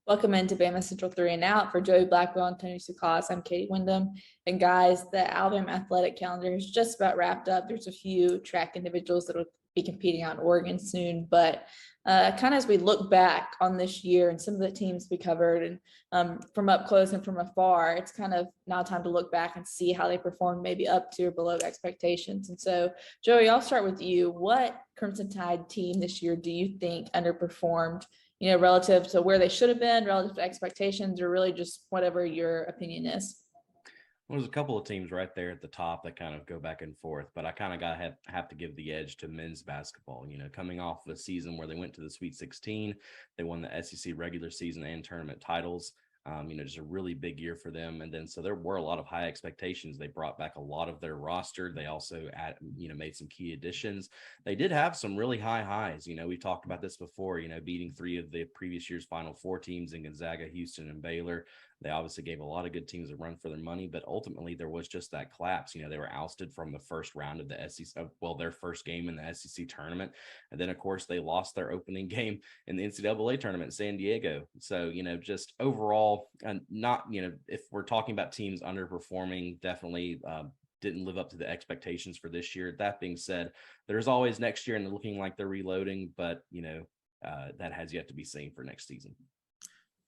Welcome into BamaCentral 3 and Out for Joey Blackwell and Tony Tsoukalas. I'm Katie Windham. And guys, the Alabama athletic calendar is just about wrapped up. There's a few track individuals that will be competing out in Oregon soon. But kind of as we look back on this year and some of the teams we covered and from up close and from afar, it's kind of now time to look back and see how they performed maybe up to or below expectations. And so, Joey, I'll start with you. What Crimson Tide team this year do you think underperformed, relative to where they should have been, relative to expectations, or really just whatever your opinion is? Well, there's a couple of teams right there at the top that kind of go back and forth, but I kind of have to give the edge to men's basketball. Coming off the season where they went to the Sweet 16, they won the SEC regular season and tournament titles. Just a really big year for them. And then, so there were a lot of high expectations. They brought back a lot of their roster. They also made some key additions. They did have some really high highs. We've talked about this before, beating three of the previous year's Final Four teams in Gonzaga, Houston, and Baylor. They obviously gave a lot of good teams a run for their money, but ultimately there was just that collapse. They were ousted from the first round of the SEC, their first game in the SEC tournament. And then, of course, they lost their opening game in the NCAA tournament in San Diego. So, just overall, and not, if we're talking about teams underperforming, definitely didn't live up to the expectations for this year. That being said, there's always next year and looking like they're reloading, but, that has yet to be seen for next season.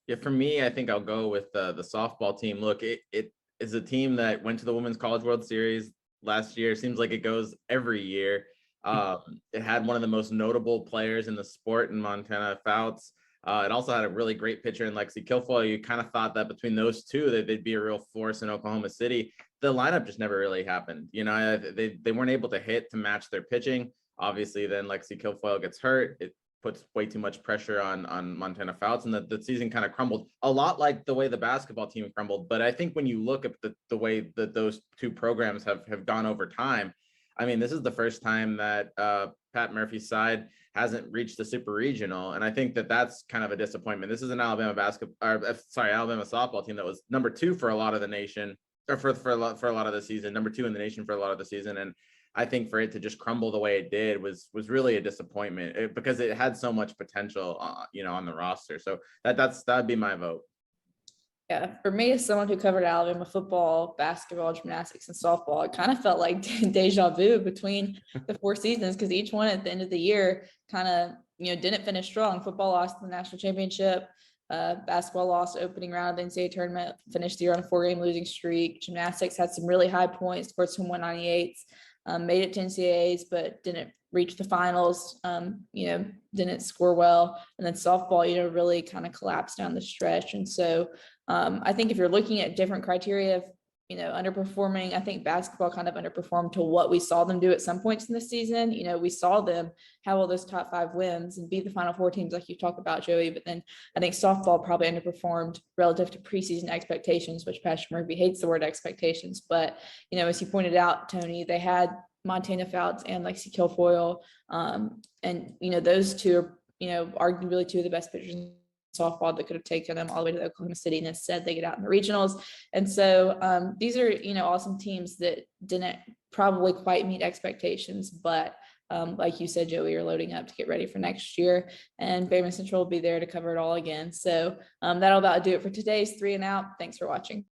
Yeah, for me, I think I'll go with the softball team. Look, it is a team that went to the Women's College World Series last year. Seems like it goes every year. It had one of the most notable players in the sport in Montana Fouts. It also had a really great pitcher in Lexi Kilfoyle. You kind of thought that between those two that they'd be a real force in Oklahoma City. The lineup just never really happened. They weren't able to hit to match their pitching. Obviously, then Lexi Kilfoyle gets hurt. It puts way too much pressure on Montana Fouts, and the season kind of crumbled a lot like the way the basketball team crumbled. But I think when you look at the way that those two programs have gone over time, I mean, this is the first time that Pat Murphy's side hasn't reached the super regional. And I think that that's kind of a disappointment. This is an Alabama softball team that was number 2 for a lot of the nation, or for a lot of the season, number 2 in the nation for a lot of the season. And I think for it to just crumble the way it did was really a disappointment because it had so much potential, on the roster. So that'd be my vote. Yeah, for me, as someone who covered Alabama football, basketball, gymnastics, and softball, it kind of felt like deja vu between the 4 seasons, because each one at the end of the year kind of, didn't finish strong. Football lost the national championship. Basketball lost opening round of the NCAA tournament, finished the year on a 4-game losing streak. Gymnastics had some really high points, scored some 198s. Made it to NCAAs, but didn't reach the finals, didn't score well. And then softball, really kind of collapsed down the stretch. And so I think if you're looking at different criteria of, underperforming, I think basketball kind of underperformed to what we saw them do at some points in the season. We saw them have all those top 5 wins and beat the Final Four teams like you talk about, Joey. But then I think softball probably underperformed relative to preseason expectations, which Patrick Murphy hates the word expectations. But, as you pointed out, Tony, they had Montana Fouts and Lexi Kilfoyle. And, those two are, arguably 2 of the best pitchers in softball that could have taken them all the way to Oklahoma City, and instead they get out in the regionals. And so these are, awesome teams that didn't probably quite meet expectations, but like you said, Joey, you're loading up to get ready for next year, and BamaCentral will be there to cover it all again. So that'll about do it for today's 3 and Out. Thanks for watching.